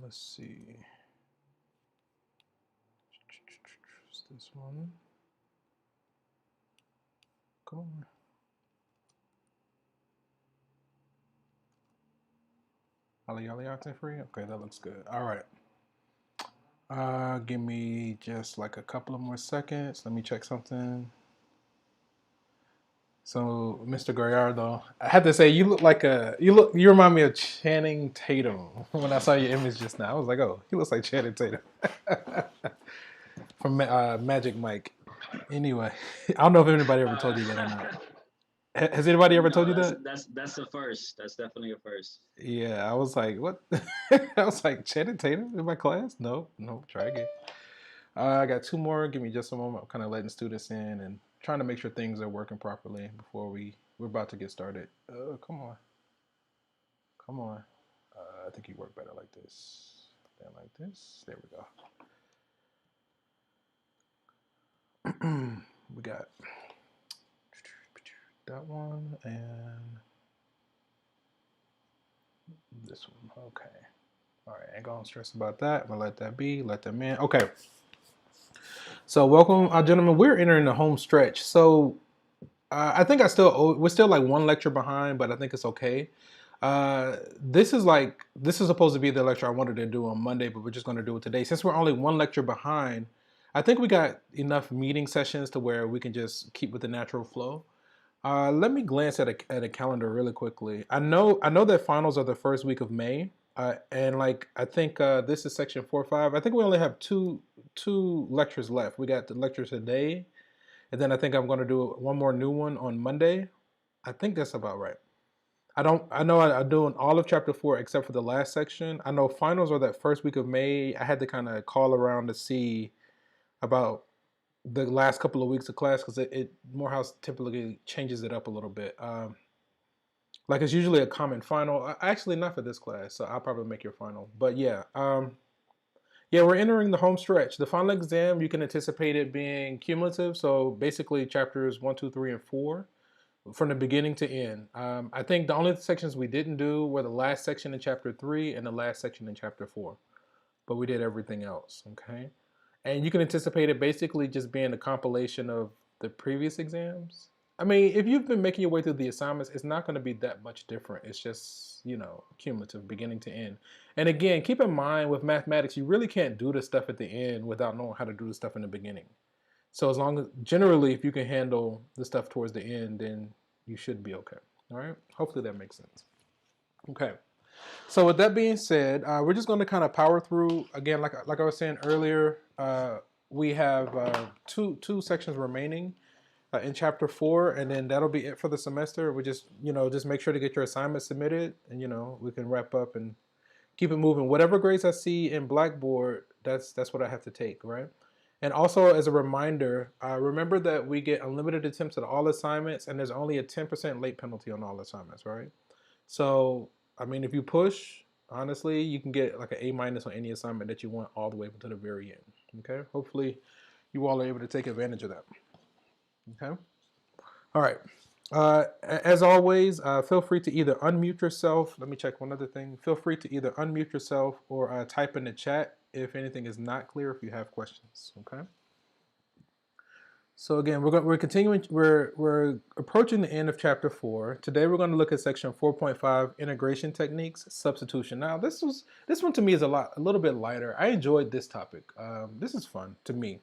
Let's see. Is this one? Come on. Aliyah free? Okay, that looks good. All right. Give me just like a couple of more seconds. Let me check something. So, Mr. Gallardo, I had to say you remind me of Channing Tatum. When I saw your image just now, I was like, oh, he looks like Channing Tatum from Magic Mike. Anyway, I don't know if anybody ever told you that or not. Has anybody ever told you that? That's the first. That's definitely a first. Yeah, I was like, what? I was like, Channing Tatum in my class? No, try again. I got two more. Give me just a moment. I'm kind of letting students in and trying to make sure things are working properly before we're about to get started. Come on. Come on. I think you work better like this than like this. There we go. We got that one and this one. Okay. All right. Ain't gonna stress about that. I'm gonna let that be. Let them in. Okay. So welcome, gentlemen. We're entering the home stretch. So I think we're still like one lecture behind, but I think it's okay. This is supposed to be the lecture I wanted to do on Monday, but we're just going to do it today. Since we're only one lecture behind, I think we got enough meeting sessions to where we can just keep with the natural flow. Let me glance at a calendar really quickly. I know that finals are the first week of May, and like I think this is section 4.5. I think we only have two lectures left. We got the lecture today, and then I think I'm going to do one more new one on Monday. I think that's about right. I know I'm doing all of chapter 4 except for the last section. I know finals are that first week of May. I had to kind of call around to see about the last couple of weeks of class because Morehouse typically changes it up a little bit. Like it's usually a common final. Actually, not for this class, so I'll probably make your final. But yeah, yeah, we're entering the home stretch. The final exam, you can anticipate it being cumulative. So basically, chapters 1, 2, 3, and 4. From the beginning to end. I think the only sections we didn't do were the last section in chapter 3 and the last section in chapter 4. But we did everything else, okay? And you can anticipate it basically just being a compilation of the previous exams. I mean, if you've been making your way through the assignments, it's not going to be that much different. It's just, cumulative, beginning to end. And again, keep in mind with mathematics, you really can't do the stuff at the end without knowing how to do the stuff in the beginning. So as long as, generally, if you can handle the stuff towards the end, then you should be okay. All right? Hopefully that makes sense. Okay. So with that being said, we're just going to kind of power through. Again, like I was saying earlier, we have two sections remaining in chapter 4, and then that'll be it for the semester. We just, just make sure to get your assignment submitted, and, we can wrap up and keep it moving. Whatever grades I see in Blackboard, that's what I have to take, right? And also, as a reminder, remember that we get unlimited attempts at all assignments, and there's only a 10% late penalty on all assignments, right? So, I mean, if you push, honestly, you can get like an A- on any assignment that you want all the way to the very end, okay? Hopefully, you all are able to take advantage of that, okay? All right. As always, feel free to either unmute yourself. Let me check one other thing. Feel free to either unmute yourself or type in the chat if anything is not clear, if you have questions, okay? So again, we're continuing, we're approaching the end of chapter 4. Today we're going to look at section 4.5, integration techniques, substitution. Now this one to me is a little bit lighter. I enjoyed this topic. This is fun to me.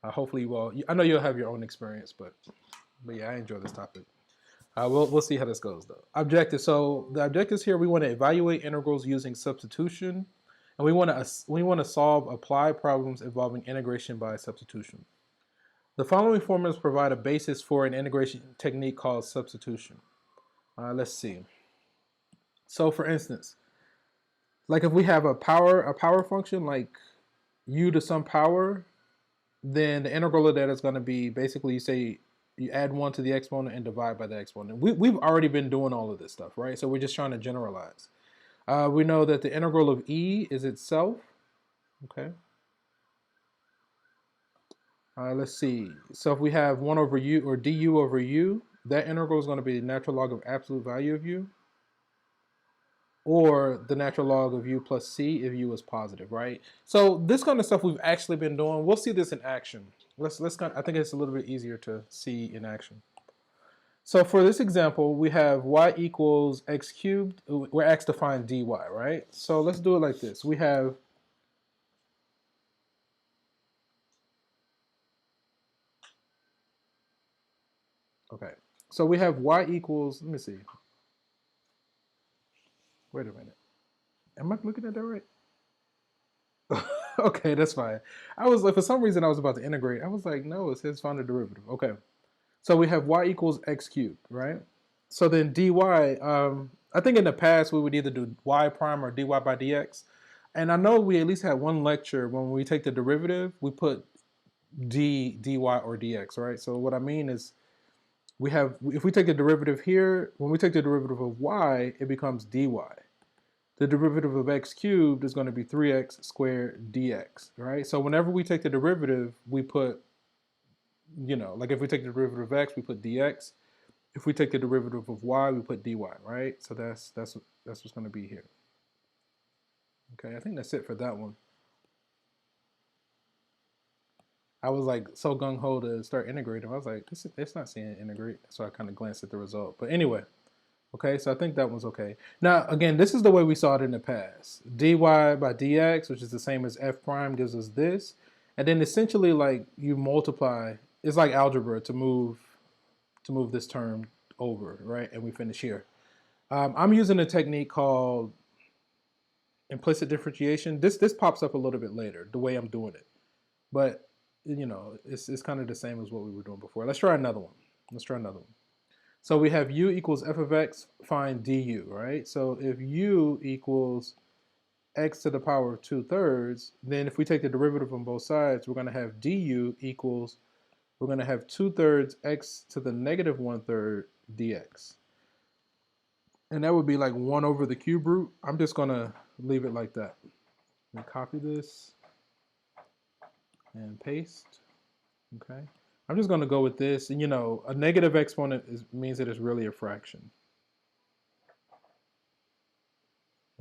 Hopefully you all, I know you'll have your own experience, but yeah, I enjoy this topic. We'll see how this goes though. Objective. So the objectives here, we want to evaluate integrals using substitution, and we want to solve applied problems involving integration by substitution. The following formulas provide a basis for an integration technique called substitution. Let's see. So for instance, like if we have a power function like u to some power, then the integral of that is going to be basically you add 1 to the exponent and divide by the exponent. We've already been doing all of this stuff, right? So we're just trying to generalize. We know that the integral of e is itself. Okay. Let's see. So if we have 1 over u or du over u, that integral is going to be the natural log of absolute value of u, or the natural log of u plus c if u is positive, right? So this kind of stuff we've actually been doing. We'll see this in action. I think it's a little bit easier to see in action. So for this example, we have y equals x cubed. We're asked to find dy, right? So let's do it like this. We have so we have y equals, let me see. Wait a minute. Am I looking at that right? Okay, that's fine. I was like, for some reason I was about to integrate. I was like, no, it says find a derivative. Okay. So we have y equals x cubed, right? So then dy, I think in the past we would either do y prime or dy by dx. And I know we at least had one lecture when we take the derivative, we put dy or dx, right? So what I mean is if we take the derivative here, when we take the derivative of y, it becomes dy. The derivative of x cubed is going to be 3x squared dx, right? So whenever we take the derivative, we put, like if we take the derivative of x, we put dx. If we take the derivative of y, we put dy, right? So that's what's going to be here. Okay, I think that's it for that one. I was like so gung-ho to start integrating. I was like, it's not saying integrate. So I kind of glanced at the result. But anyway, okay, so I think that one's okay. Now, again, this is the way we saw it in the past. Dy by dx, which is the same as f prime, gives us this. And then essentially, like, you multiply. It's like algebra to move this term over, right? And we finish here. I'm using a technique called implicit differentiation. This pops up a little bit later, the way I'm doing it. But, it's kind of the same as what we were doing before. Let's try another one. So we have u equals f of x, find du, right? So if u equals x to the power of 2/3, then if we take the derivative on both sides, we're going to have du equals, we're going to have 2/3 x to the negative 1/3 dx. And that would be like 1 over the cube root. I'm just going to leave it like that. And copy this and paste. Okay. I'm just going to go with this. And, a negative exponent means that it's really a fraction.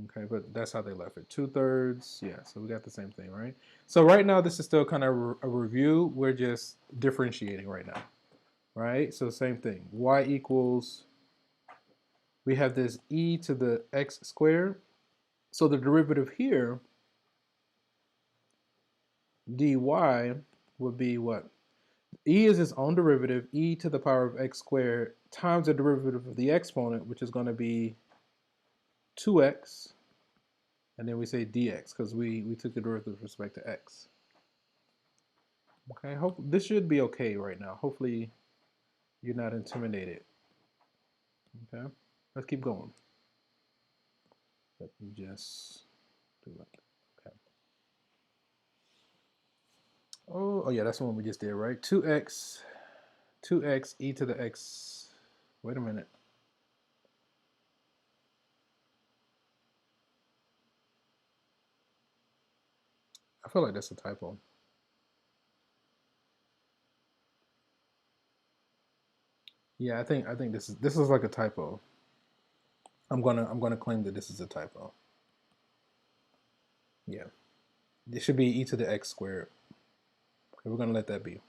Okay, but that's how they left it. 2/3. Yeah, so we got the same thing, right? So right now, this is still kind of a review. We're just differentiating right now, right? So same thing. Y equals, we have this e to the x squared. So the derivative here, dy, would be what? E is its own derivative, e to the power of x squared times the derivative of the exponent, which is going to be 2x, and then we say dx because we took the derivative with respect to x. Okay, this should be okay right now. Hopefully you're not intimidated. Okay, let's keep going. Let me just do that. Okay. Oh yeah, that's the one we just did, right? 2x e to the x. Wait a minute. I feel like that's a typo. Yeah, I think this is like a typo. I'm gonna claim that this is a typo. Yeah, it should be e to the x squared. Okay, we're gonna let that be.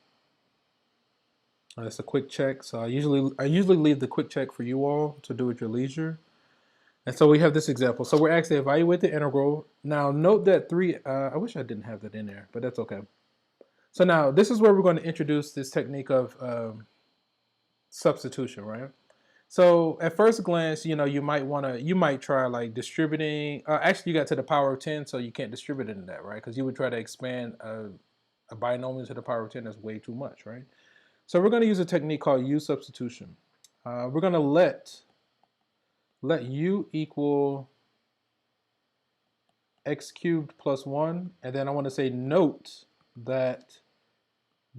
That's a quick check. So I usually leave the quick check for you all to do at your leisure. And so we have this example. So we're actually evaluate the integral. Now note that I wish I didn't have that in there, but that's okay. So now this is where we're going to introduce this technique of substitution, right? So at first glance, you might try like distributing. Actually, you got to the power of 10, so you can't distribute it in that, right? Because you would try to expand a binomial to the power of 10. That's way too much, right? So we're going to use a technique called U substitution. We're going to let u equal x cubed plus 1, and then I want to say note that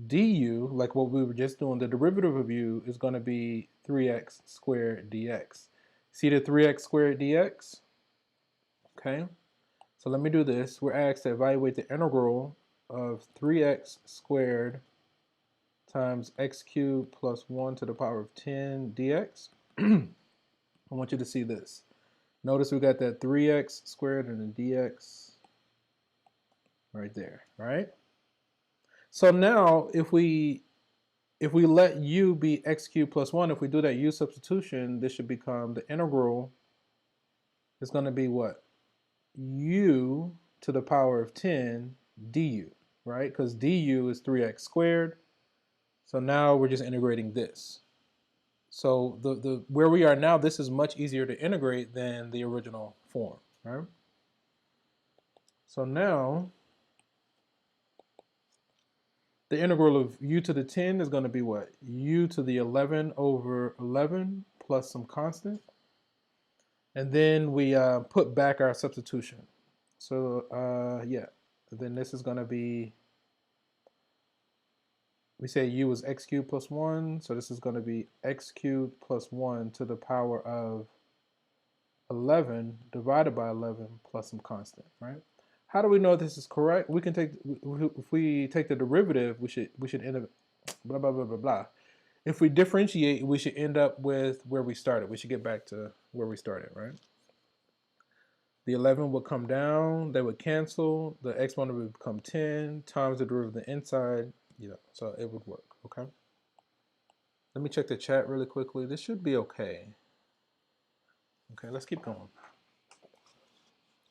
du, like what we were just doing, the derivative of u is going to be 3x squared dx. See the 3x squared dx? Okay, so let me do this. We're asked to evaluate the integral of 3x squared times x cubed plus 1 to the power of 10 dx. I want you to see this. Notice we got that 3x squared and the dx right there, right? So now if we let u be x cubed plus 1, if we do that u substitution, this should become the integral is going to be what? U to the power of 10 du, right? Because du is 3x squared. So now we're just integrating this. So the where we are now, this is much easier to integrate than the original form, right? So now the integral of u to the 10 is going to be what? U to the 11 over 11 plus some constant. And then we put back our substitution. So yeah, then this is going to be, we say u is x cubed plus 1. So this is going to be x cubed plus 1 to the power of 11 divided by 11 plus some constant, right? How do we know this is correct? We can take, if we take the derivative, we should end up blah blah blah blah blah. If we differentiate, we should end up with where we started. We should get back to where we started, right? The 11 would come down, they would cancel, the exponent would become 10 times the derivative of the inside, so it would work, okay? Let me check the chat really quickly. This should be okay. Okay, let's keep going.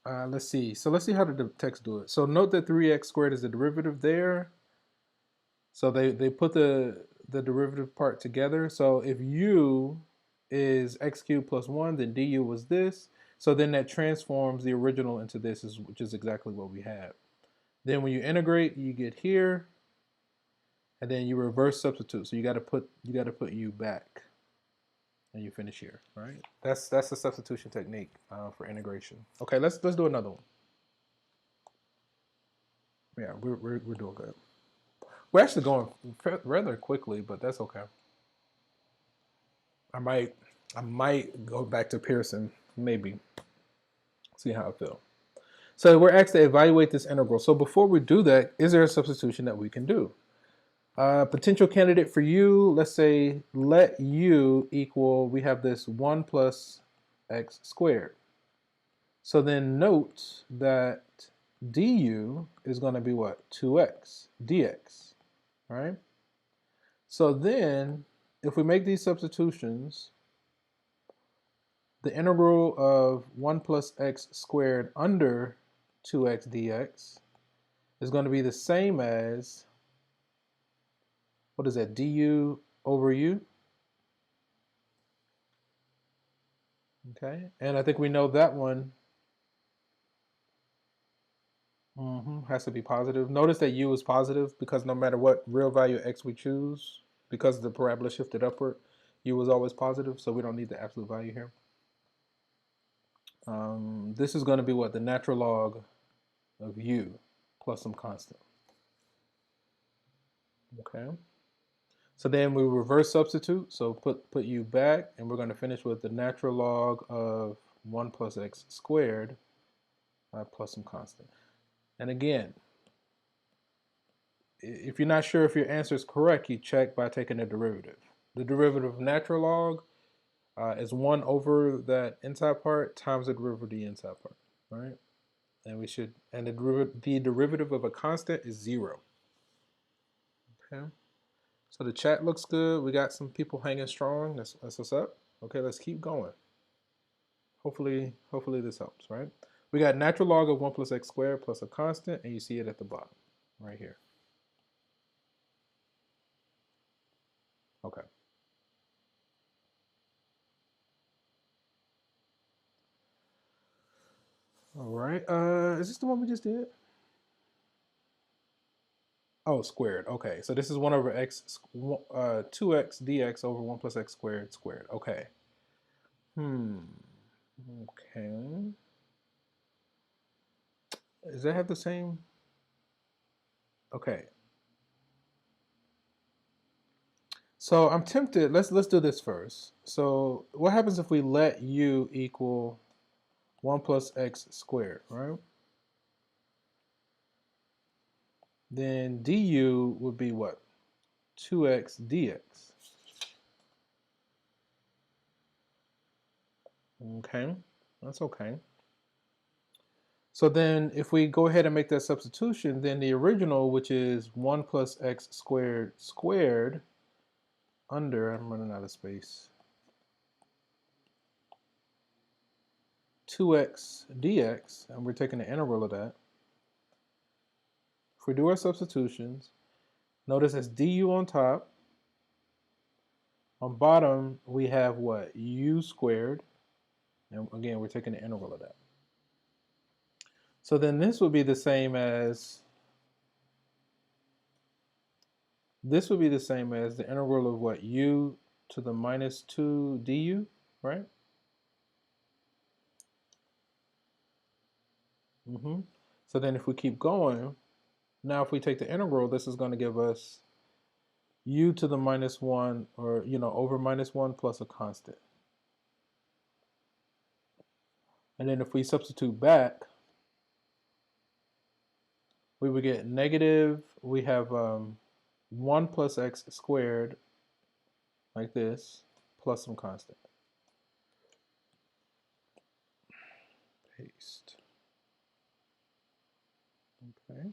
Let's see. So let's see how the text do it. So note that 3x squared is the derivative there. So they put the derivative part together. So if u is x cubed plus 1, then du was this. So then that transforms the original into this, which is exactly what we have. Then when you integrate, you get here, and then you reverse substitute. So you got to put u back, and you finish here. Right? That's the substitution technique for integration. Okay, let's do another one. Yeah, we're doing good. We're actually going rather quickly, but that's okay. I might go back to Pearson, maybe. See how I feel. So we're asked to evaluate this integral. So before we do that, is there a substitution that we can do? Potential candidate for u, let's say let u equal, we have this 1 plus x squared. So then note that du is going to be what? 2x dx, right? So then if we make these substitutions, the integral of 1 plus x squared under 2x dx is going to be the same as, what is that, du over u? Okay, and I think we know that one has to be positive. Notice that u is positive because no matter what real value x we choose, because the parabola shifted upward, u is always positive, so we don't need the absolute value here. This is going to be what? The natural log of u plus some constant. Okay. So then we reverse substitute. So put u back, and we're going to finish with the natural log of 1 plus x squared plus some constant. And again, if you're not sure if your answer is correct, you check by taking the derivative. The derivative of natural log is 1 over that inside part times the derivative of the inside part, right? And the derivative of a constant is 0. Okay. So the chat looks good. We got some people hanging strong. That's what's up. Okay, let's keep going. Hopefully this helps, right? We got natural log of 1 plus x squared plus a constant, and you see it at the bottom, right here. Okay. All right. Is this the one we just did? Oh, squared. Okay. So this is 1 over x, 2x dx over 1 plus x squared squared. Okay. Okay. Does that have the same? Okay. So I'm tempted. Let's do this first. So what happens if we let u equal 1 plus x squared, right? Then du would be what? 2x dx. Okay, that's okay. So then if we go ahead and make that substitution, then the original, which is 1 plus x squared squared under, I'm running out of space, 2x dx, and we're taking the integral of that. If we do our substitutions, notice it's du on top. On bottom, we have what? U squared. And again, we're taking the integral of that. So then this would be the same as the integral of what? U to the minus 2 du, right? So then if we keep going, now if we take the integral, this is going to give us u to the minus 1, or, over minus 1 plus a constant. And then if we substitute back, we would get negative, we have 1 plus x squared, like this, plus some constant. Paste. Okay.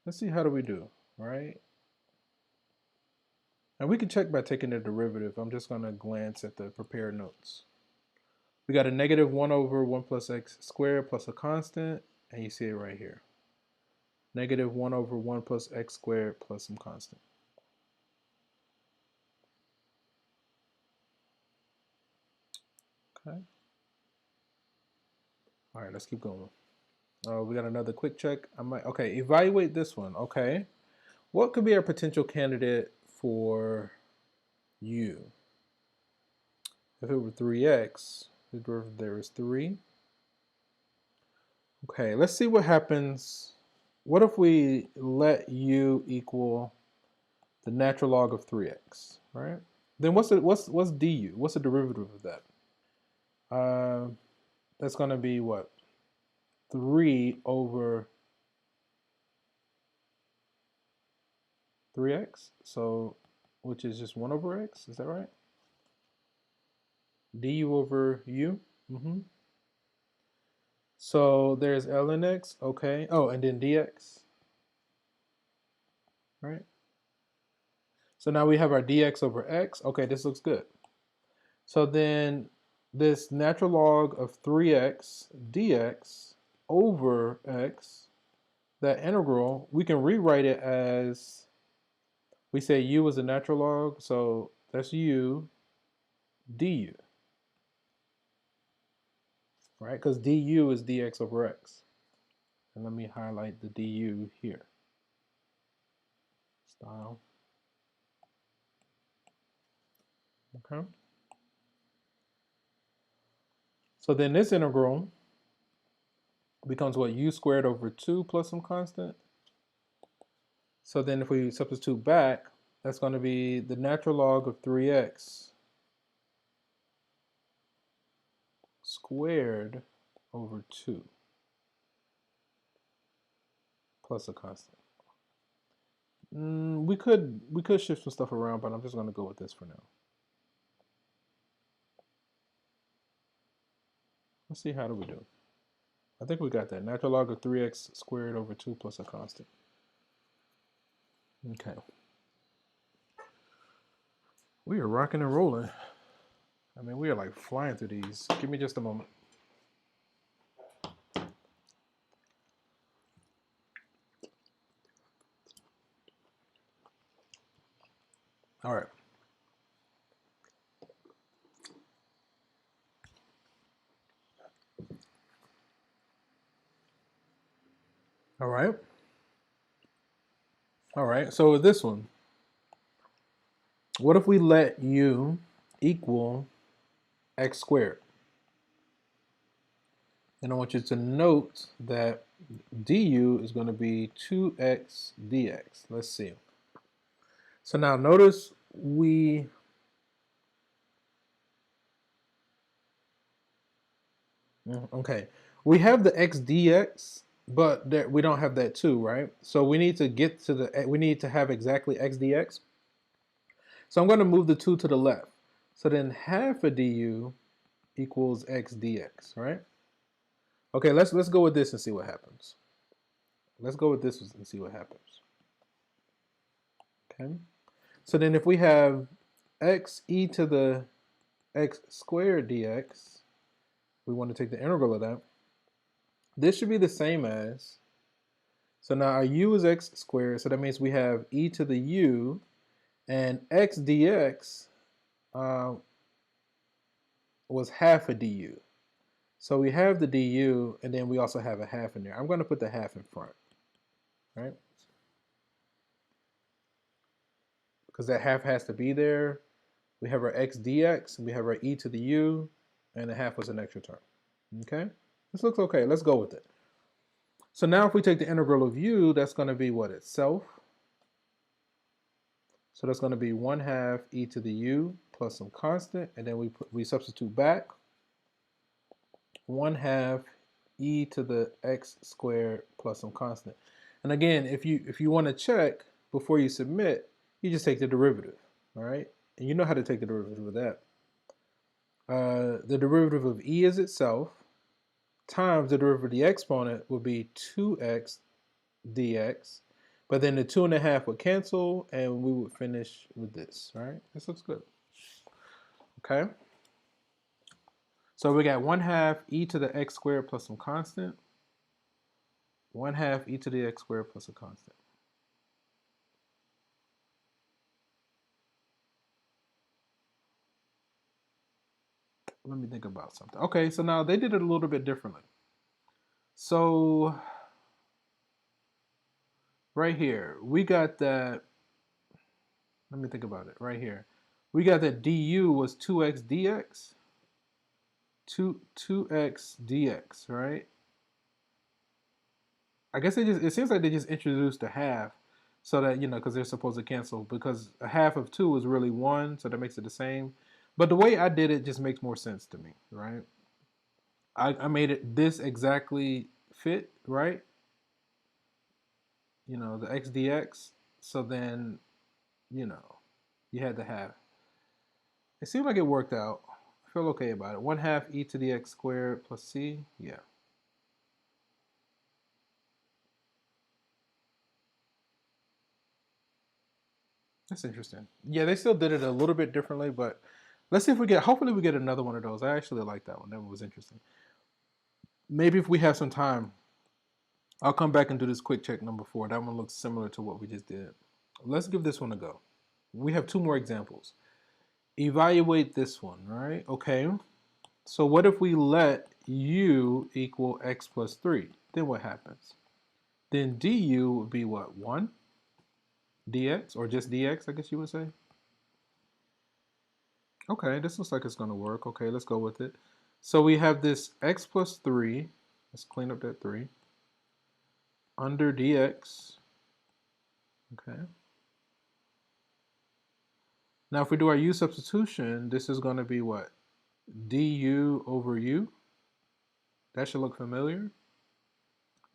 Let's see, how do we do, right? And we can check by taking the derivative. I'm just going to glance at the prepared notes. We got a negative 1 over 1 plus x squared plus a constant, and you see it right here. Negative 1 over 1 plus x squared plus some constant. Okay. All right, let's keep going. We got another quick check. Okay, evaluate this one. Okay. What could be our potential candidate for u? If it were 3x, the derivative there is 3. Okay, let's see what happens. What if we let u equal the natural log of 3x, right? Then what's du? What's the derivative of that? That's going to be what? 3 over 3x, so which is just 1 over x, is that right? Du over u. So there's ln x, okay. Oh, and then dx, right? So now we have our dx over x. Okay, this looks good. So then this natural log of 3x dx over x, that integral, we can rewrite it as, we say u is a natural log, so that's u du, right? Because du is dx over x. And let me highlight the du here. Style. Okay. So then this integral becomes what? U squared over 2 plus some constant. So then if we substitute back, that's going to be the natural log of 3x squared over 2 plus a constant. We could shift some stuff around, but I'm just going to go with this for now. Let's see, how do we do? I think we got that. Natural log of 3x squared over 2 plus a constant. Okay. We are rocking and rolling. I mean, we are like flying through these. Give me just a moment. All right. All right. All right. So with this one, what if we let u equal x squared? And I want you to note that du is going to be 2x dx. Let's see. So now notice okay, we have the x dx, but there, we don't have that 2, right? So we need to get to we need to have exactly x dx. So I'm going to move the 2 to the left. So then half of du equals x dx, right? Okay, let's go with this and see what happens. Let's go with this and see what happens. Okay. So then if we have x e to the x squared dx, we want to take the integral of that. This should be the same as, so now our u is x squared, so that means we have e to the u, and x dx was half a du. So we have the du, and then we also have a half in there. I'm going to put the half in front, right? Because that half has to be there. We have our x dx, and we have our e to the u, and the half was an extra term. Okay? This looks okay. Let's go with it. So now if we take the integral of u, that's going to be what itself. So that's going to be 1/2 e to the u plus some constant, and then we substitute back 1/2 e to the x squared plus some constant. And again, if you want to check before you submit, you just take the derivative, all right? And you know how to take the derivative of that. The derivative of e is itself times the derivative of the exponent would be 2x dx, but then the 2.5 would cancel, and we would finish with this, right? This looks good. Okay. So we got 1/2 e to the x squared plus some constant, 1/2 e to the x squared plus a constant. Let me think about something. Okay, so now they did it a little bit differently. So right here, we got that, let me think about it right here. We got that du was 2x dx, 2x dx, right? I guess it seems like they just introduced a half so that, because they're supposed to cancel, because a half of 2 is really 1, so that makes it the same. But the way I did it just makes more sense to me, right? I made it this exactly fit, right? The x dx. So then, you had the half. It seemed like it worked out. I feel okay about it. 1/2 e to the x squared plus c. Yeah. That's interesting. Yeah, they still did it a little bit differently, but let's see if hopefully we get another one of those. I actually like that one. That one was interesting. Maybe if we have some time, I'll come back and do this quick check number 4. That one looks similar to what we just did. Let's give this one a go. We have 2 more examples. Evaluate this one, right? Okay. So what if we let u equal x plus 3? Then what happens? Then du would be what? 1 dx, or just dx, I guess you would say. Okay, this looks like it's going to work. Okay, let's go with it. So we have this x plus 3. Let's clean up that 3. Under dx. Okay. Now if we do our u substitution, this is going to be what? Du over u. That should look familiar.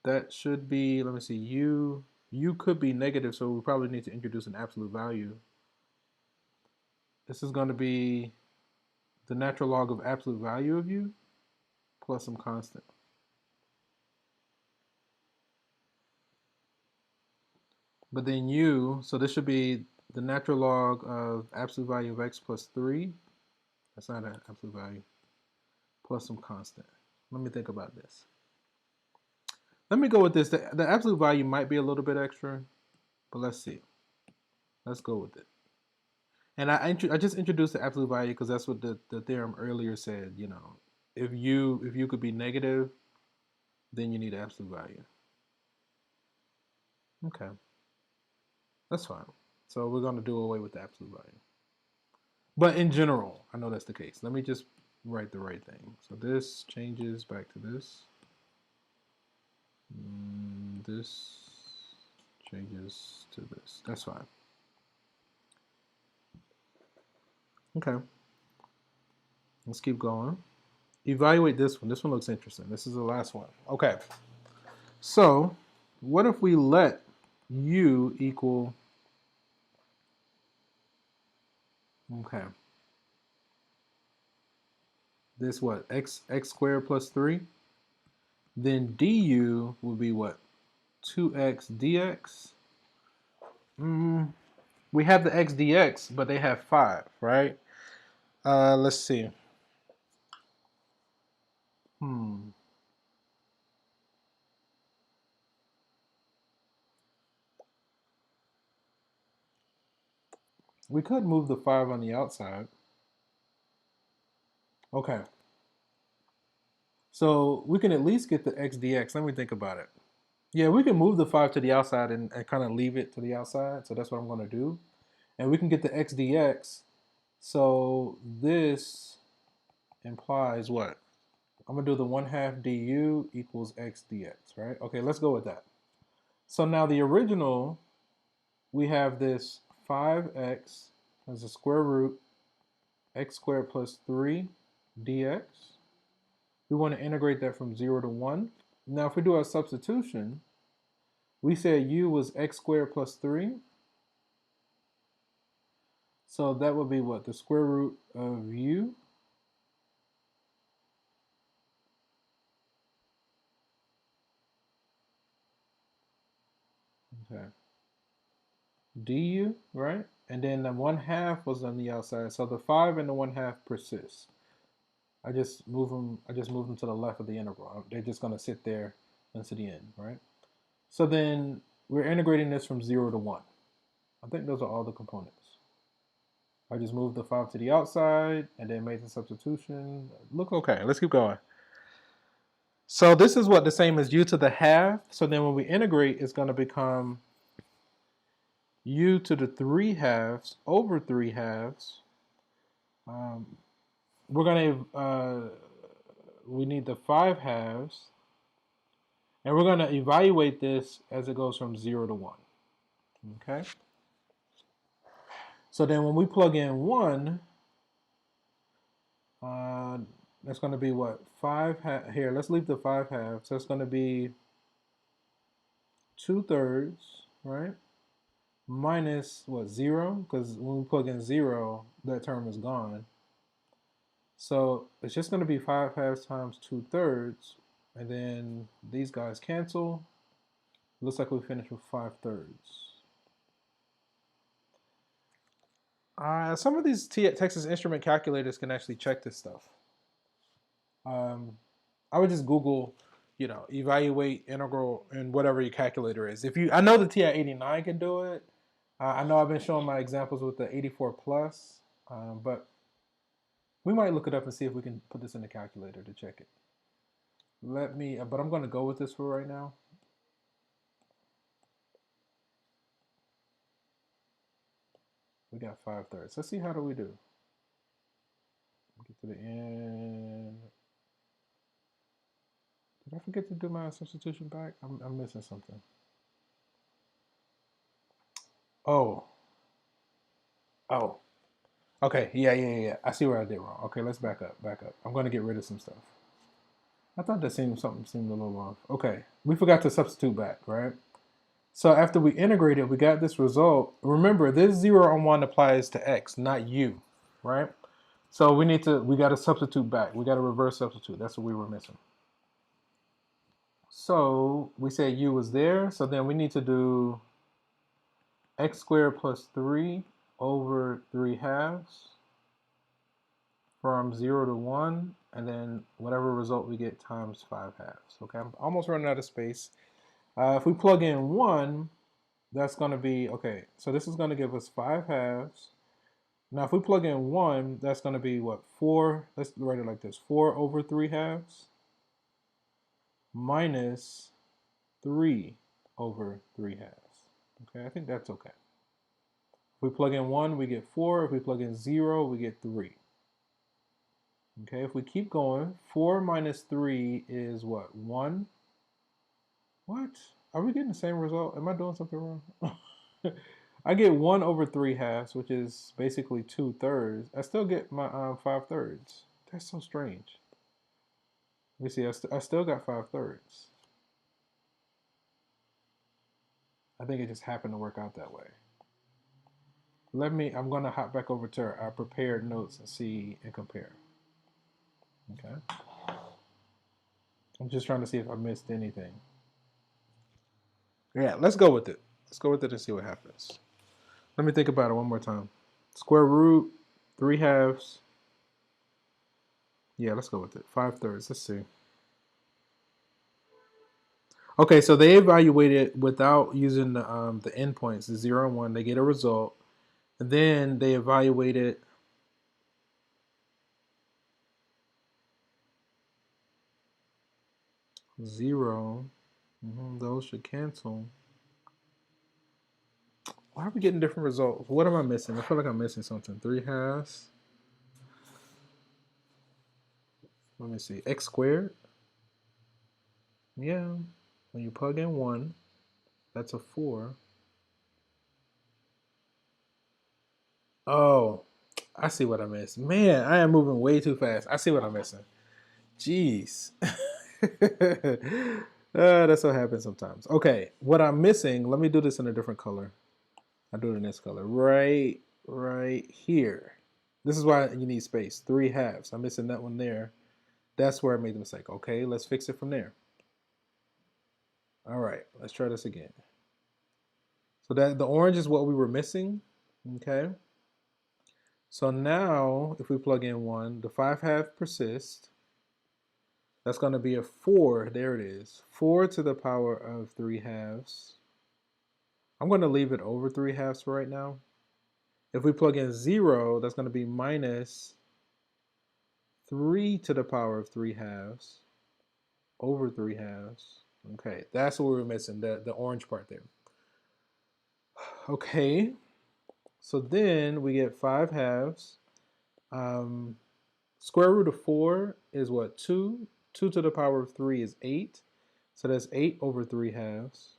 That should be, let me see, u could be negative, so we probably need to introduce an absolute value. This is going to be the natural log of absolute value of u plus some constant. But then u, so this should be the natural log of absolute value of x plus 3. That's not an absolute value. Plus some constant. Let me think about this. Let me go with this. The absolute value might be a little bit extra, but let's see. Let's go with it. And I just introduced the absolute value because that's what the theorem earlier said. If you could be negative, then you need absolute value. Okay, that's fine. So we're going to do away with the absolute value. But in general, I know that's the case. Let me just write the right thing. So this changes back to this. This changes to this. That's fine. Okay. Let's keep going. Evaluate this one. This one looks interesting. This is the last one. Okay. So what if we let u equal, okay, this what, x squared plus 3? Then du will be what, 2x dx? We have the x dx, but they have 5, right? Let's see. We could move the 5 on the outside. Okay. So we can at least get the x dx. Let me think about it. Yeah, we can move the 5 to the outside and kind of leave it to the outside. So that's what I'm going to do. And we can get the x dx. So this implies what? I'm going to do the 1/2 du equals x dx, right? Okay, let's go with that. So now the original, we have this 5x as a square root x squared plus 3 dx. We want to integrate that from 0 to 1. Now if we do our substitution, we said u was x squared plus 3. So that would be what? The square root of u. Okay. Du, right? And then the 1/2 was on the outside. So the 5 and the 1/2 persist. I just move them to the left of the integral. They're just going to sit there into the end, right? So then we're integrating this from 0 to 1. I think those are all the components. I just moved the 5 to the outside and then made the substitution. Look okay. Let's keep going. So this is what the same as u to the half. So then when we integrate, it's going to become u to the 3/2 over 3/2. We're going to, we need the 5/2. And we're going to evaluate this as it goes from 0 to 1. Okay? So then when we plug in 1, that's going to be what? 5 here, let's leave the 5/2. So it's going to be 2/3, right? Minus what, 0? Because when we plug in 0, that term is gone. So it's just going to be 5/2 times 2/3. And then these guys cancel. Looks like we finished with 5/3. Some of these Texas Instrument calculators can actually check this stuff. I would just Google, evaluate integral in whatever your calculator is. I know the TI-89 can do it. I know I've been showing my examples with the 84 plus, but we might look it up and see if we can put this in the calculator to check it. But I'm going to go with this for right now. We got 5/3. Let's see how do we do. Get to the end. Did I forget to do my substitution back? I'm missing something. Oh. Okay, yeah. I see where I did wrong. Okay, let's back up. I'm going to get rid of some stuff. I thought that something seemed a little off. Okay, we forgot to substitute back, right? So after we integrated, we got this result. Remember, this 0 on 1 applies to x, not u, right? So we got to substitute back. We got to reverse substitute. That's what we were missing. So we said u was there. So then we need to do x squared plus 3 over 3/2 from 0 to 1. And then whatever result we get times 5/2. Okay, I'm almost running out of space. If we plug in 1, that's going to be, okay, so this is going to give us 5/2. Now, if we plug in 1, that's going to be what, 4? Let's write it like this. 4 over 3/2 minus 3 over 3/2. Okay, I think that's okay. If we plug in 1, we get 4. If we plug in 0, we get 3. Okay, if we keep going, 4 minus 3 is what? 1? What? Are we getting the same result? Am I doing something wrong? I get 1 over 3 halves, which is basically 2/3. I still get my 5/3. That's so strange. Let me see, I still got 5/3. I think it just happened to work out that way. I'm going to hop back over to our prepared notes and see and compare. Okay. I'm just trying to see if I missed anything. Yeah, let's go with it. Let's go with it and see what happens. Let me think about it one more time. Square root, 3 halves. Yeah, let's go with it. 5/3. Let's see. Okay, so they evaluated without using the endpoints, the 0 and 1. They get a result. And then they evaluated 0. Those should cancel. Why are we getting different results? What am I missing? I feel like I'm missing something. 3 halves. Let me see. X squared. Yeah. When you plug in 1, that's a 4. Oh, I see what I missed. Man, I am moving way too fast. I see what I'm missing. Jeez. That's what happens sometimes. Okay, what I'm missing, let me do this in a different color. I'll do it in this color. Right here. This is why you need space. 3 halves. I'm missing that one there. That's where I made the mistake. Okay, let's fix it from there. All right, let's try this again. So that the orange is what we were missing. Okay. So now if we plug in 1, the 5 half persists. That's going to be a 4. There it is. 4 to the power of 3 halves. I'm going to leave it over 3 halves for right now. If we plug in 0, that's going to be minus 3 to the power of 3 halves over 3 halves. Okay, that's what we were missing, the orange part there. Okay, so then we get 5 halves. Square root of 4 is what? 2. 2 to the power of 3 is 8. So that's 8 over 3 halves.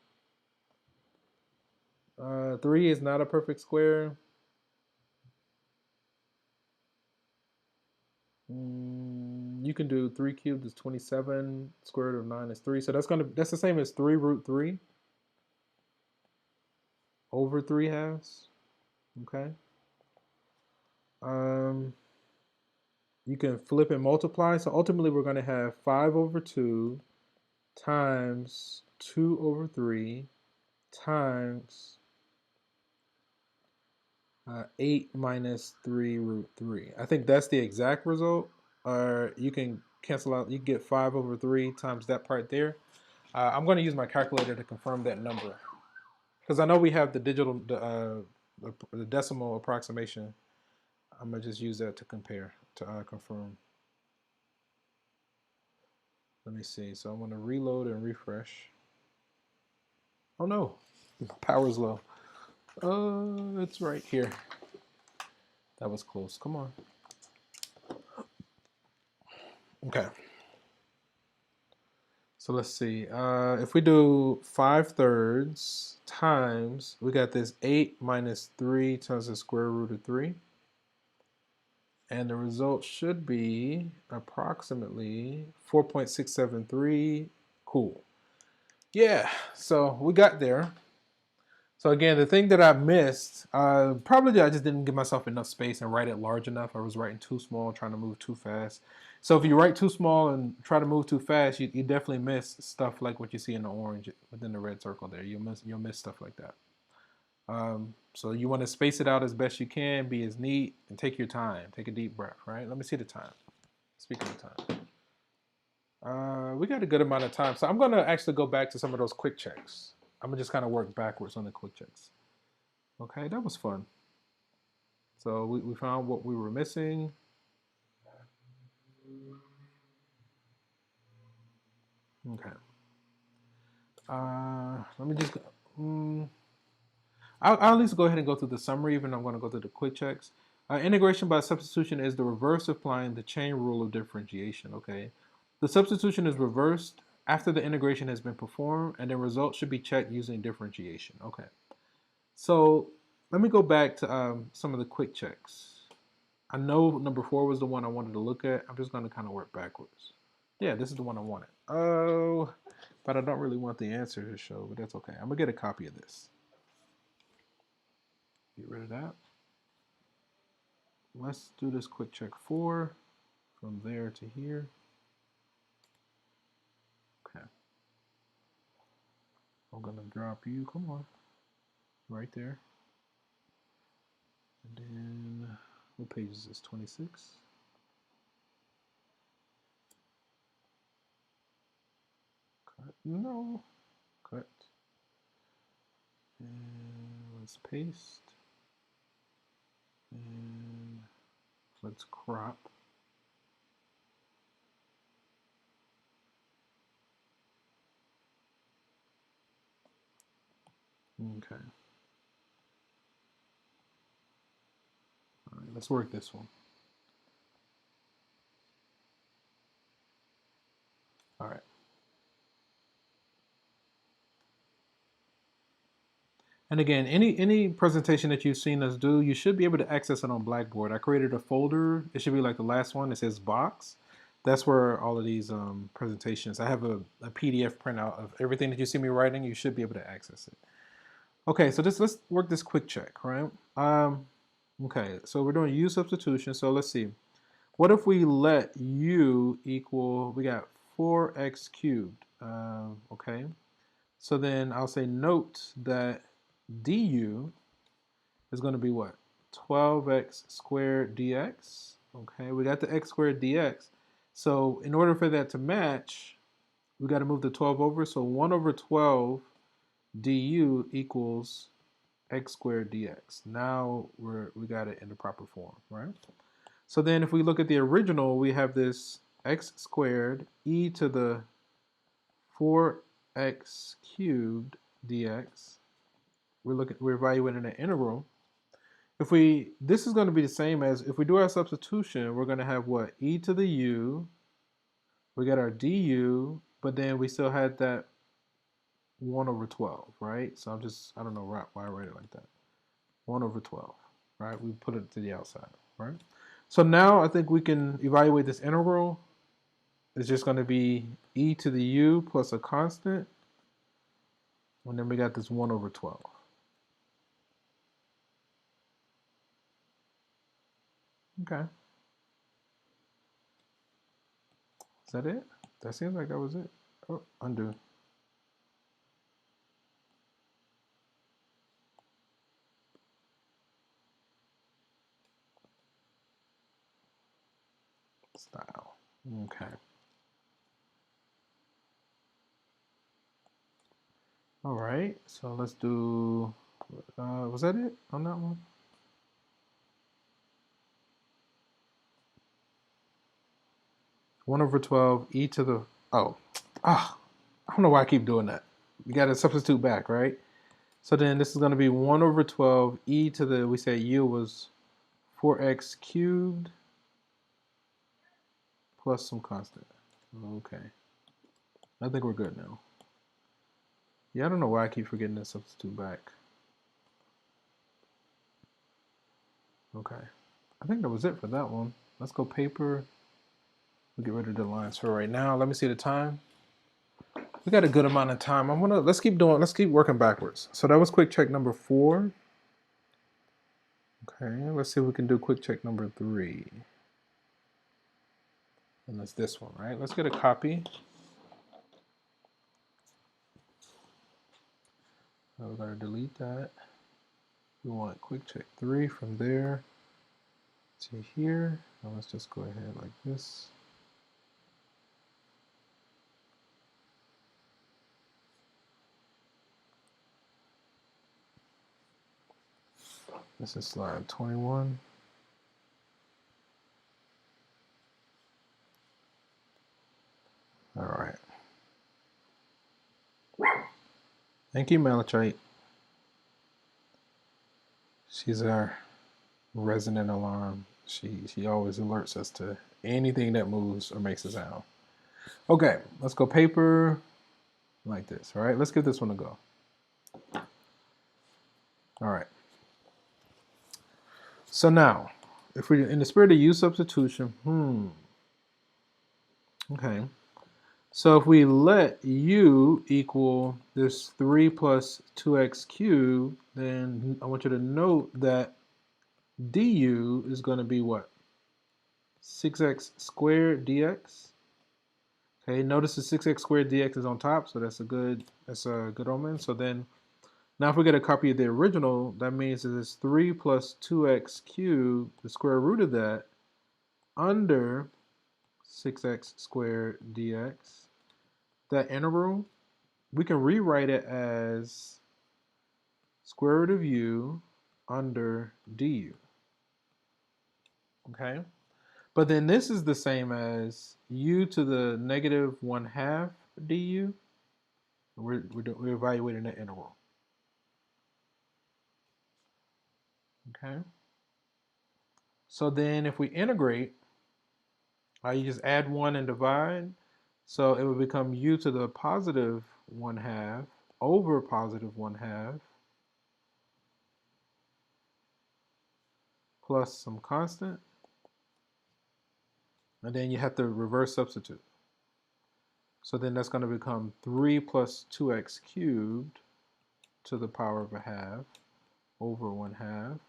3 is not a perfect square. You can do 3 cubed is 27. Square root of 9 is 3. So that's the same as 3 root 3 over 3 halves. Okay. You can flip and multiply. So ultimately we're going to have 5 over 2 times 2 over 3 times 8 minus 3 root 3. I think that's the exact result. Or you can cancel out, you get 5 over 3 times that part there. I'm going to use my calculator to confirm that number. Because I know we have the the decimal approximation. I'm going to just use that to compare, to confirm. Let me see. So I'm going to reload and refresh. Oh no, power's low. It's right here. That was close. Come on. Okay. So let's see. If we do 5/3 times, we got this 8 minus 3 times the square root of 3. And the result should be approximately 4.673. Cool. Yeah, so we got there. So again, the thing that I missed, probably I just didn't give myself enough space and write it large enough. I was writing too small, trying to move too fast. So if you write too small and try to move too fast, you definitely miss stuff like what you see in the orange within the red circle there. You'll miss stuff like that. So you want to space it out as best you can, be as neat, and take your time. Take a deep breath, right? Let me see the time. Speaking of time. We got a good amount of time. So I'm going to actually go back to some of those quick checks. I'm going to just kind of work backwards on the quick checks. Okay, that was fun. So we found what we were missing. Okay. Let me just... I'll at least go ahead and go through the summary, even though I'm going to go through the quick checks. Integration by substitution is the reverse of applying the chain rule of differentiation, okay? The substitution is reversed after the integration has been performed, and the results should be checked using differentiation, okay? So let me go back to some of the quick checks. I know number 4 was the one I wanted to look at. I'm just going to kind of work backwards. Yeah, this is the one I wanted. Oh, but I don't really want the answer to show, but that's okay. I'm going to get a copy of this. Get rid of that. Let's do this quick check 4 from there to here. Okay. I'm going to drop you. Come on. Right there. And then, what page is this? 26? Cut. No. Cut. And let's paste. And let's crop. Okay. All right, let's work this one. All right. And again, any presentation that you've seen us do, you should be able to access it on Blackboard. I created a folder. It should be like the last one. It says box. That's where all of these presentations. I have a PDF printout of everything that you see me writing. You should be able to access it. Okay, so let's work this quick check, right? Okay, so we're doing U substitution. So let's see. What if we let U equal, we got 4x cubed, okay? So then I'll say note that du is going to be what? 12x squared dx. Okay, we got the x squared dx. So in order for that to match, we got to move the 12 over. So 1 over 12 du equals x squared dx. Now we got it in the proper form, right? So then if we look at the original, we have this x squared e to the 4x cubed dx. We're evaluating an integral. This is going to be the same as if we do our substitution, we're going to have what? E to the u, we got our du, but then we still had that 1 over 12, right? So I don't know why I write it like that. 1 over 12, right? We put it to the outside, right? So now I think we can evaluate this integral. It's just going to be e to the u plus a constant, and then we got this 1 over 12. Okay. Is that it? That seems like that was it. Oh, undo. Style. Okay. All right. So let's do. Was that it on that one? One over 12 e to the. I don't know why I keep doing that. You got to substitute back, right? So then this is going to be 1 over 12 e to the. We say u was 4x cubed plus some constant. Okay. I think we're good now. Yeah, I don't know why I keep forgetting to substitute back. Okay. I think that was it for that one. Let's go paper. We'll get rid of the lines for right now. Let me see the time. We got a good amount of time. Let's keep working backwards. So that was quick check number 4. Okay, let's see if we can do quick check number 3. And that's this one, right? Let's get a copy. We're gonna delete that. We want quick check 3 from there to here. Now let's just go ahead like this. This is slide 21. All right. Thank you, Malachite. She's our resident alarm. She always alerts us to anything that moves or makes a sound. Okay, let's go paper like this. All right, let's give this one a go. All right. So now, if we're in the spirit of U substitution, okay. So if we let U equal this 3 plus 2x cubed, then I want you to note that du is going to be what? 6x squared dx. Okay, notice the 6x squared dx is on top, so that's a good omen. So then now if we get a copy of the original, that means that it's 3 plus 2x cubed, the square root of that, under 6x squared dx. That integral, we can rewrite it as square root of u under du. Okay? But then this is the same as u to the negative 1/2 du. We're evaluating that integral. Okay? So then if we integrate, you just add 1 and divide. So it would become u to the positive 1/2 over positive 1/2 plus some constant. And then you have to reverse substitute. So then that's going to become 3 plus 2x cubed to the power of 1/2 over 1/2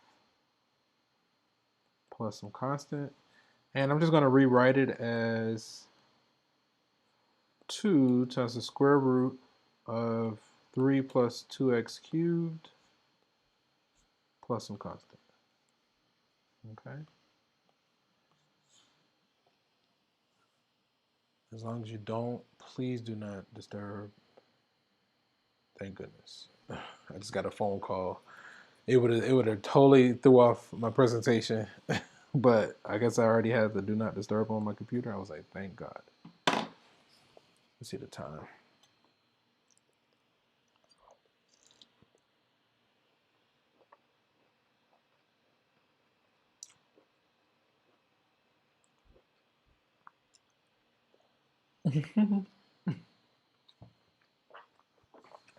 plus some constant. And I'm just going to rewrite it as 2 times the square root of 3 plus 2x cubed plus some constant. Okay? As long as you don't, please do not disturb. Thank goodness. I just got a phone call. It would have totally threw off my presentation, but I guess I already had the do not disturb on my computer. I was like, thank God. Let's see the time.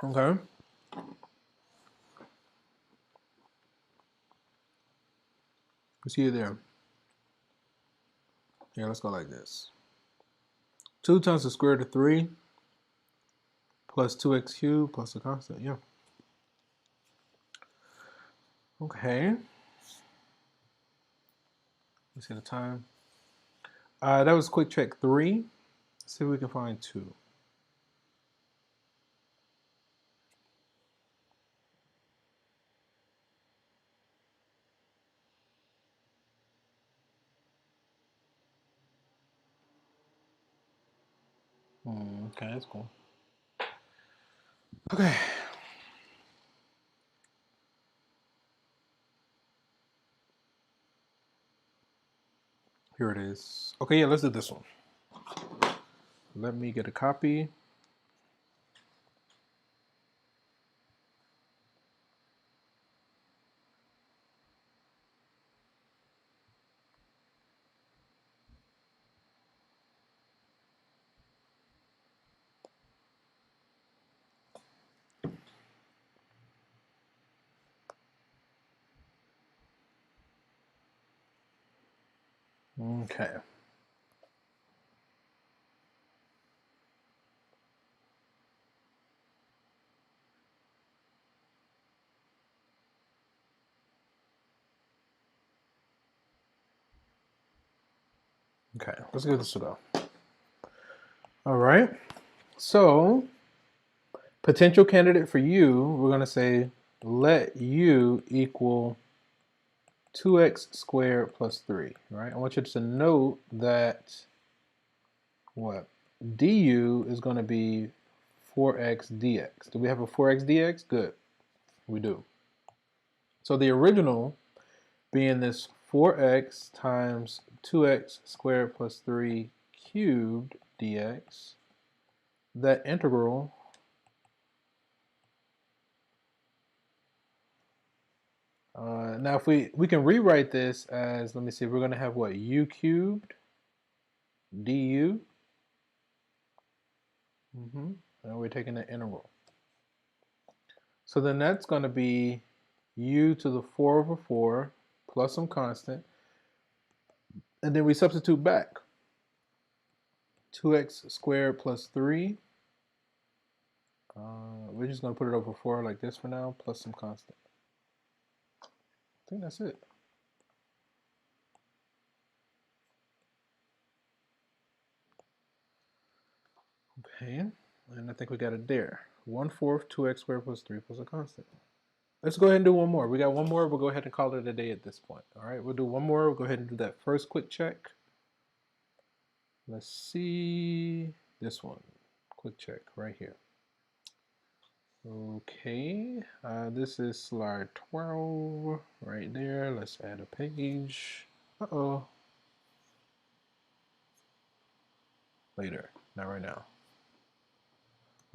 Okay. We see you there. Yeah, let's go like this. 2 times the square root of 3 plus 2x cubed plus a constant. Yeah. Okay. Let's see the time. That was quick check 3. Let's see if we can find 2. Okay, that's cool. Okay. Here it is. Okay, yeah, let's do this one. Let me get a copy. Okay. Okay, let's give this a go. All right. So, potential candidate for u, we're going to say let u equal 2x squared plus 3, right? I want you to note that what? Du is going to be 4x dx. Do we have a 4x dx? Good. We do. So the original being this 4x times 2x squared plus 3 cubed dx, that integral Now, if we can rewrite this as, let me see, we're going to have what? U cubed du. And we're taking the integral. So then that's going to be u to the 4 over 4 plus some constant. And then we substitute back. 2x squared plus 3. We're just going to put it over 4 like this for now, plus some constant. I think that's it. Okay, and I think we got it there. 1/4 2x squared plus 3 plus a constant. Let's go ahead and do one more. We got one more. We'll go ahead and call it a day at this point. All right, we'll do one more. We'll go ahead and do that first quick check. Let's see this one. Quick check right here. Okay, this is slide 12 right there. Let's add a page. Uh-oh. Later, not right now.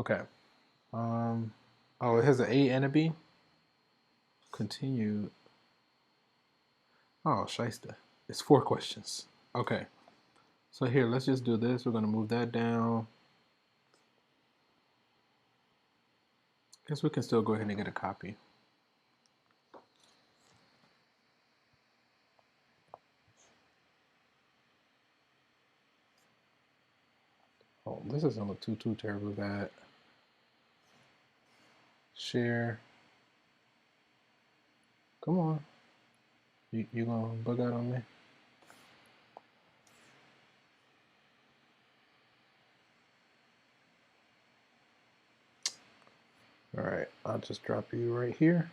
Okay. Oh, it has an A and a B. Continue. Oh, shyster. It's 4 questions. Okay. So here, let's just do this. We're going to move that down. Guess we can still go ahead and get a copy. Oh, this doesn't look too terribly bad. Share. Come on. You gonna bug out on me? All right, I'll just drop you right here.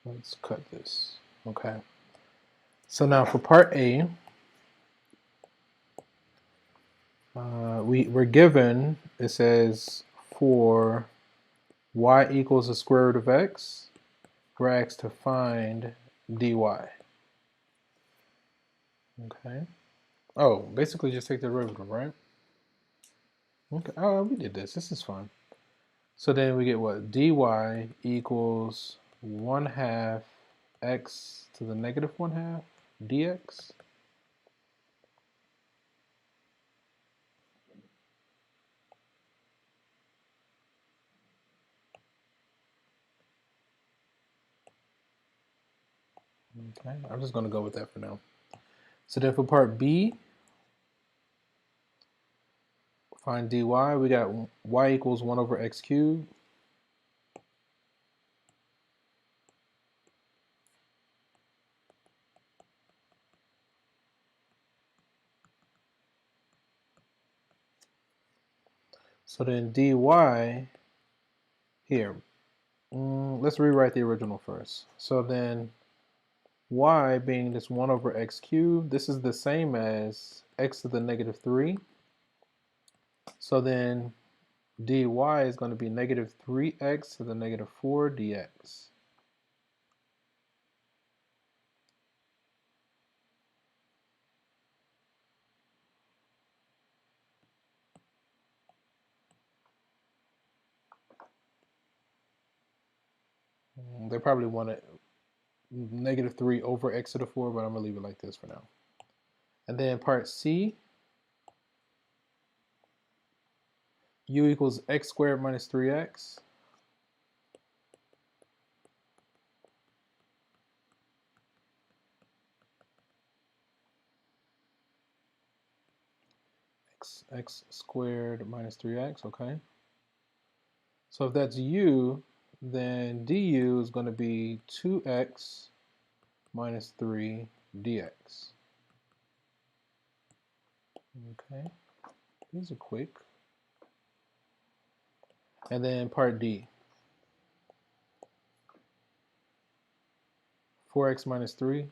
Let's cut this. Okay. So now for part A, we're given, it says for y equals the square root of x, we're asked to find dy. Okay. Oh, basically just take the derivative, right? Okay. Oh, we did this. This is fun. So then we get what? Dy equals 1/2 x to the negative 1/2 dx. Okay, I'm just going to go with that for now. So then for part B, find dy. We got y equals 1 over x cubed. So then dy here. Let's rewrite the original first. So then y being this 1 over x cubed, this is the same as x to the negative 3. So then dy is going to be negative 3x to the negative 4 dx. They probably want it negative 3 over x to the 4, but I'm going to leave it like this for now. And then part C, u equals x squared minus 3x. X squared minus 3x, okay. So if that's u, then du is going to be 2x minus 3 dx. Okay, these are quick. And then part D, 4x minus 3.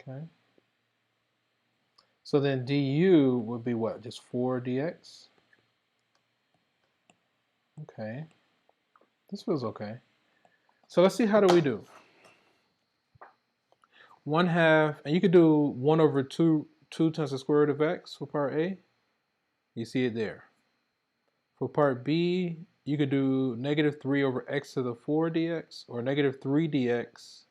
Okay. So then du would be what? Just 4 dx? Okay. This feels okay. So let's see, how do we do? 1/2, and you could do 1 over 2 times the square root of x for part A. You see it there. For part B, you could do -3 over x to the 4 dx, or -3 dx.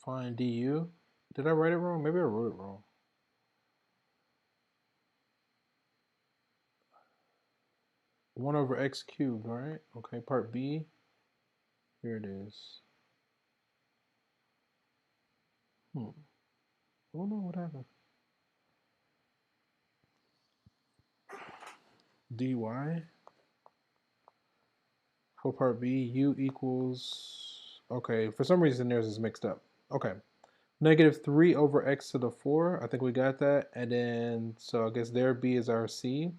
Find du. Did I write it wrong? Maybe I wrote it wrong. One over x cubed, right? Okay, part B. Here it is. Oh no, what happened? dy. For part B, u equals, okay, for some reason theirs is mixed up. Okay, -3 over x to the 4, I think we got that. And then, so I guess their b is our c.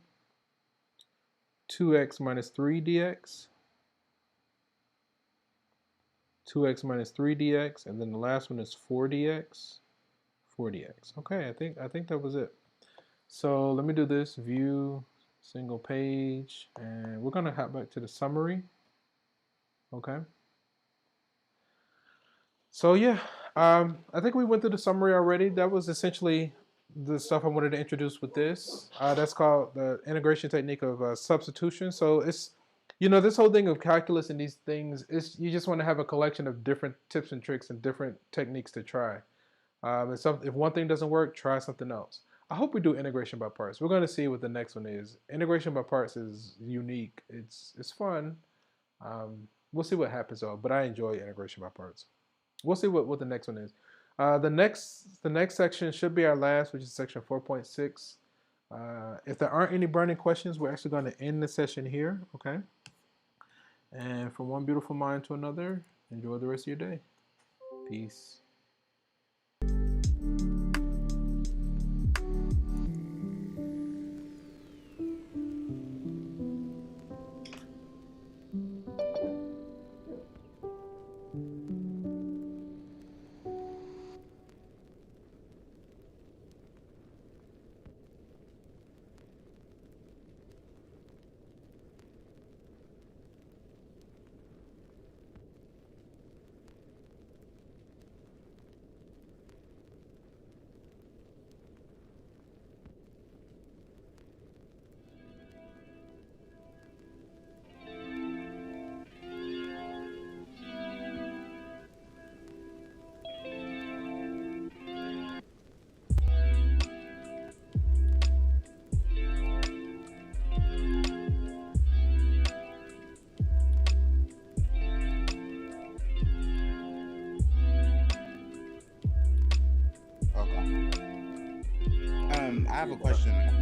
2x minus 3 dx. 2x minus 3 dx, and then the last one is 4 dx. 4 dx. Okay, I think that was it. So let me do this, view, single page, and we're gonna hop back to the summary. Okay. So yeah, I think we went through the summary already. That was essentially the stuff I wanted to introduce with this. That's called the integration technique of substitution. So it's, you know, this whole thing of calculus and these things is you just want to have a collection of different tips and tricks and different techniques to try. If one thing doesn't work, try something else. I hope we do integration by parts. We're going to see what the next one is. Integration by parts is unique. It's fun. We'll see what happens though. But I enjoy integration by parts. We'll see what the next one is. The next section should be our last, which is section 4.6. If there aren't any burning questions, we're actually going to end the session here. Okay. And from one beautiful mind to another, enjoy the rest of your day. Peace. I have a question.